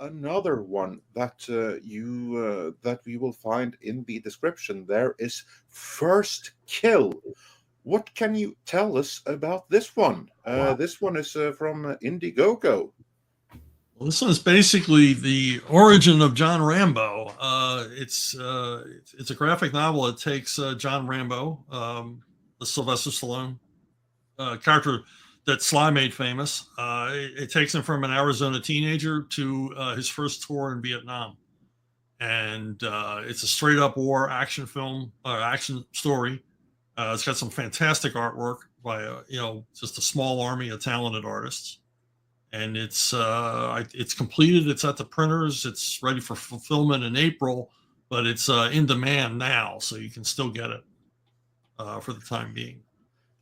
another one that that we will find in the description there is First Kill. What can you tell us about this one? Wow. This one is from Indiegogo. Well, this one's basically the origin of John Rambo. It's a graphic novel. It takes John Rambo, the Sylvester Stallone character that Sly made famous. It takes him from an Arizona teenager to his first tour in Vietnam, and it's a straight up war action film, action story. It's got some fantastic artwork by just a small army of talented artists, and it's completed. It's at the printers. It's ready for fulfillment in April, but it's in demand now, so you can still get it for the time being.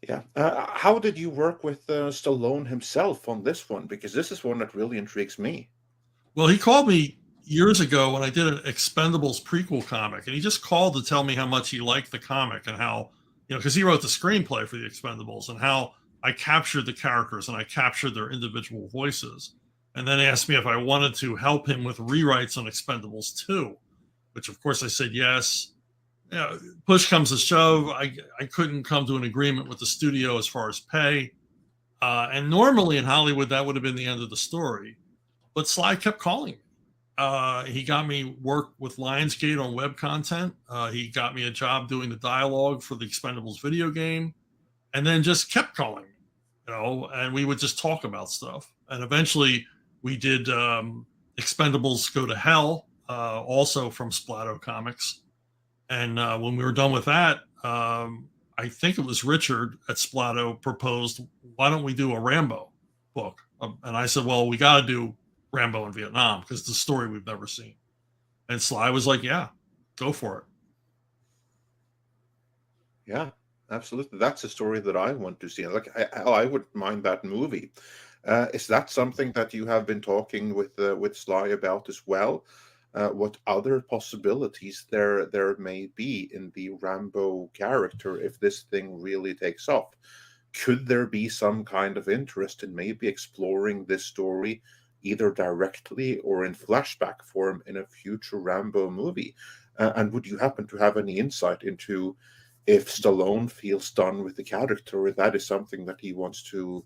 Yeah. How did you work with Stallone himself on this one? Because this is one that really intrigues me. Well, he called me years ago when I did an Expendables prequel comic, and he just called to tell me how much he liked the comic and how, because he wrote the screenplay for the Expendables, and how I captured the characters and I captured their individual voices. And then he asked me if I wanted to help him with rewrites on Expendables 2, which of course I said yes. Push comes to shove, I couldn't come to an agreement with the studio as far as pay. And normally in Hollywood, that would have been the end of the story. But Sly kept calling me. He got me work with Lionsgate on web content. He got me a job doing the dialogue for the Expendables video game, and then just kept calling me, and we would just talk about stuff. And eventually we did Expendables Go to Hell, also from Splato Comics. And when we were done with that, I think it was Richard at Splato proposed, why don't we do a Rambo book? And I said, well, we got to do Rambo in Vietnam because it's a story we've never seen. And Sly was like, yeah, go for it. Yeah, absolutely. That's a story that I want to see. Like, I wouldn't mind that movie. Is that something that you have been talking with Sly about as well? What other possibilities there may be in the Rambo character if this thing really takes off? Could there be some kind of interest in maybe exploring this story either directly or in flashback form in a future Rambo movie? And would you happen to have any insight into if Stallone feels done with the character, or that is something that he wants to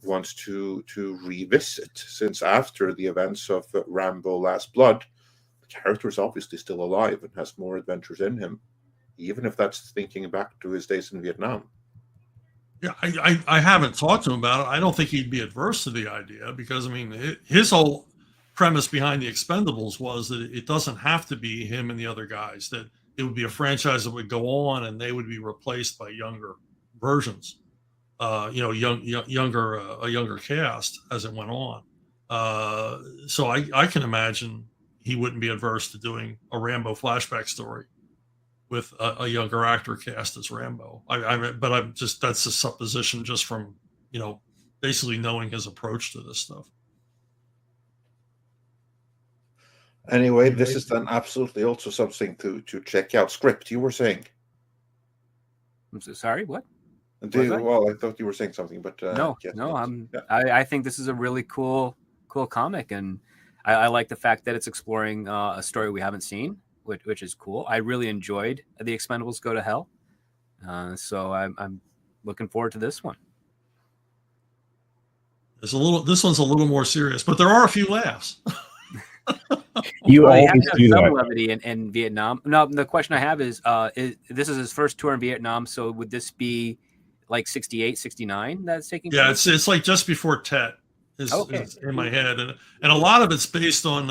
revisit, since after the events of Rambo Last Blood, character is obviously still alive and has more adventures in him, even if that's thinking back to his days in Vietnam. Yeah, I haven't talked to him about it. I don't think he'd be adverse to the idea because, I mean, his whole premise behind the Expendables was that it doesn't have to be him and the other guys, that it would be a franchise that would go on and they would be replaced by younger versions, a younger cast as it went on. So I can imagine he wouldn't be adverse to doing a Rambo flashback story with a younger actor cast as Rambo. But I'm just, that's a supposition just from, basically knowing his approach to this stuff. Anyway, this is then absolutely also something to check out. Script, you were saying? I'm so sorry, what? Well, I thought you were saying something, but no. I think this is a really cool comic, and I like the fact that it's exploring a story we haven't seen, which is cool. I really enjoyed the Expendables Go to Hell, so I'm looking forward to this one. This one's a little more serious, but there are a few laughs. You always do that. Levity in Vietnam. No, the question I have is this is his first tour in Vietnam, so would this be like 68, 69 that's taking place? Yeah, it's like just before Tet is in my head. And a lot of it's based on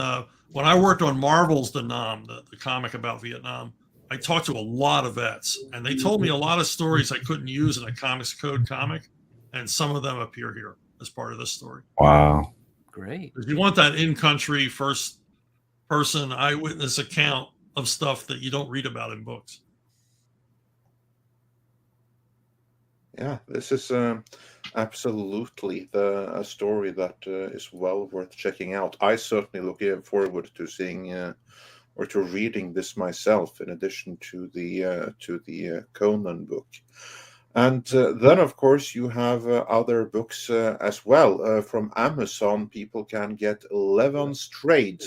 when I worked on Marvel's The Nam, the comic about Vietnam, I talked to a lot of vets, and they told me a lot of stories I couldn't use in a Comics Code comic, and some of them appear here as part of this story. Wow. Great. If you want that in-country, first-person eyewitness account of stuff that you don't read about in books. Yeah, this is absolutely a story that is well worth checking out. I certainly look forward to seeing or to reading this myself, in addition to the Conan book. And then, of course, you have other books as well from Amazon. People can get Levon's Trade,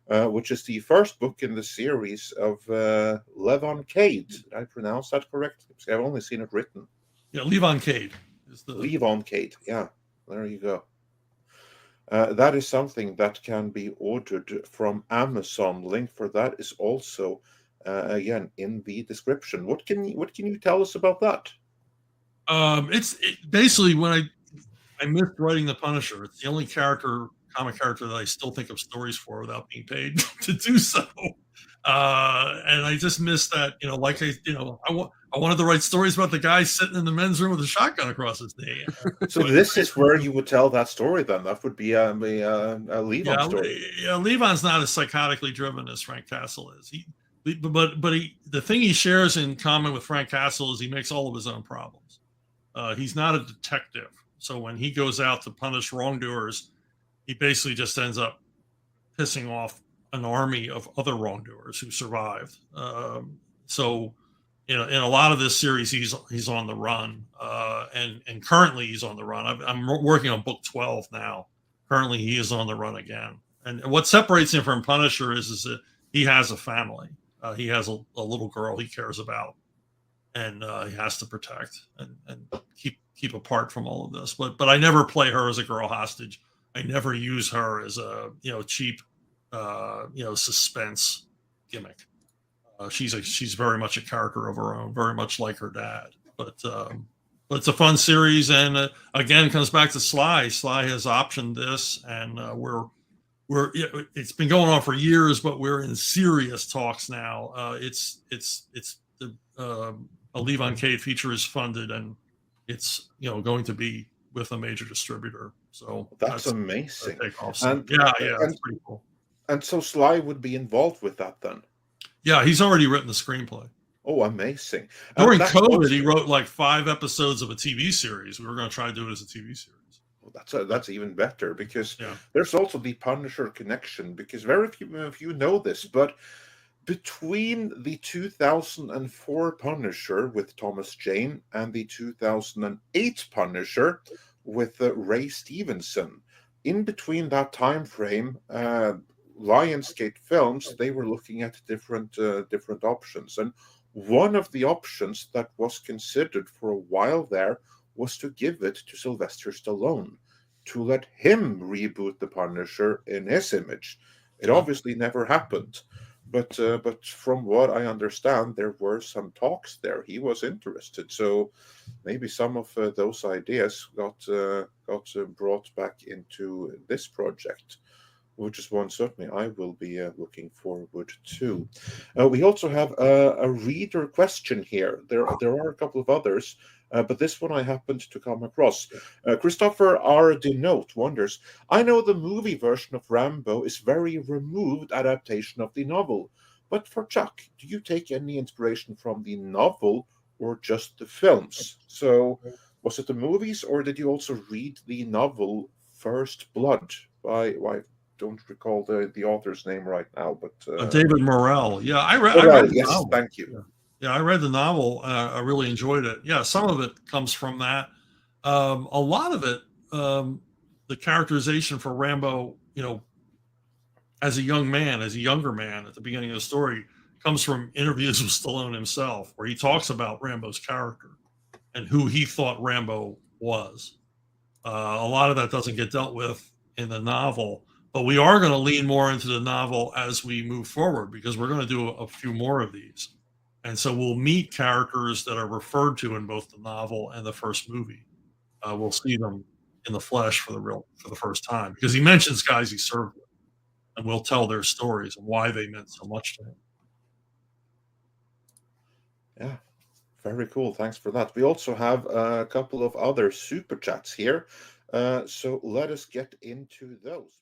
which is the first book in the series of Levon Cade. Did I pronounce that correctly? I've only seen it written. Yeah, Levon Cade is the Levon Cade. Yeah, there you go. That is something that can be ordered from Amazon. Link for that is also again in the description. What can you tell us about that? Basically when I missed writing the Punisher. It's the only comic character that I still think of stories for without being paid to do so. And I just missed that, like I wanted to write stories about the guy sitting in the men's room with a shotgun across his knee. So this is where you would tell that story then. That would be a Levon story. Yeah, Levon's not as psychotically driven as Frank Castle is. The thing he shares in common with Frank Castle is he makes all of his own problems. He's not a detective. So when he goes out to punish wrongdoers, he basically just ends up pissing off an army of other wrongdoers who survived. So in a lot of this series, he's on the run, and currently he's on the run. I'm working on book 12 now. Currently, he is on the run again. And what separates him from Punisher is that he has a family. He has a little girl he cares about, and he has to protect and keep apart from all of this. But I never play her as a girl hostage. I never use her as a cheap suspense gimmick. She's very much a character of her own, very much like her dad. But it's a fun series, and again, comes back to Sly. Sly has optioned this, and it's been going on for years, but we're in serious talks now. It's the a Levon Cade feature is funded, and it's going to be with a major distributor. So that's amazing. And it's pretty cool. And so Sly would be involved with that then? Yeah, he's already written the screenplay. Oh, amazing. During COVID, he wrote like 5 episodes of a TV series. We were going to try to do it as a TV series. Well, that's even better, because there's also the Punisher connection, because very few of you know this, but between the 2004 Punisher with Thomas Jane and the 2008 Punisher with Ray Stevenson, in between that time frame, Lionsgate Films, they were looking at different options, and one of the options that was considered for a while there was to give it to Sylvester Stallone, to let him reboot the Punisher in his image. It obviously never happened, but from what I understand, there were some talks there. He was interested, so maybe some of those ideas got brought back into this project, which is one certainly I will be looking forward to. We also have a reader question here. There are a couple of others, but this one I happened to come across. Christopher R. Denote wonders, I know the movie version of Rambo is very removed adaptation of the novel, but for Chuck, do you take any inspiration from the novel or just the films? So was it the movies, or did you also read the novel First Blood by don't recall the author's name right now, but David Morrell. Yeah, I read yes, the novel. Thank you. Yeah, I read the novel. I really enjoyed it. Yeah, some of it comes from that. A lot of it, the characterization for Rambo, as a younger man at the beginning of the story, comes from interviews with Stallone himself, where he talks about Rambo's character and who he thought Rambo was. A lot of that doesn't get dealt with in the novel, but we are going to lean more into the novel as we move forward, because we're going to do a few more of these. And so we'll meet characters that are referred to in both the novel and the first movie. We'll see them in the flesh for the first time, because he mentions guys he served with, and we'll tell their stories and why they meant so much to him. Yeah, very cool. Thanks for that. We also have a couple of other super chats here, so let us get into those.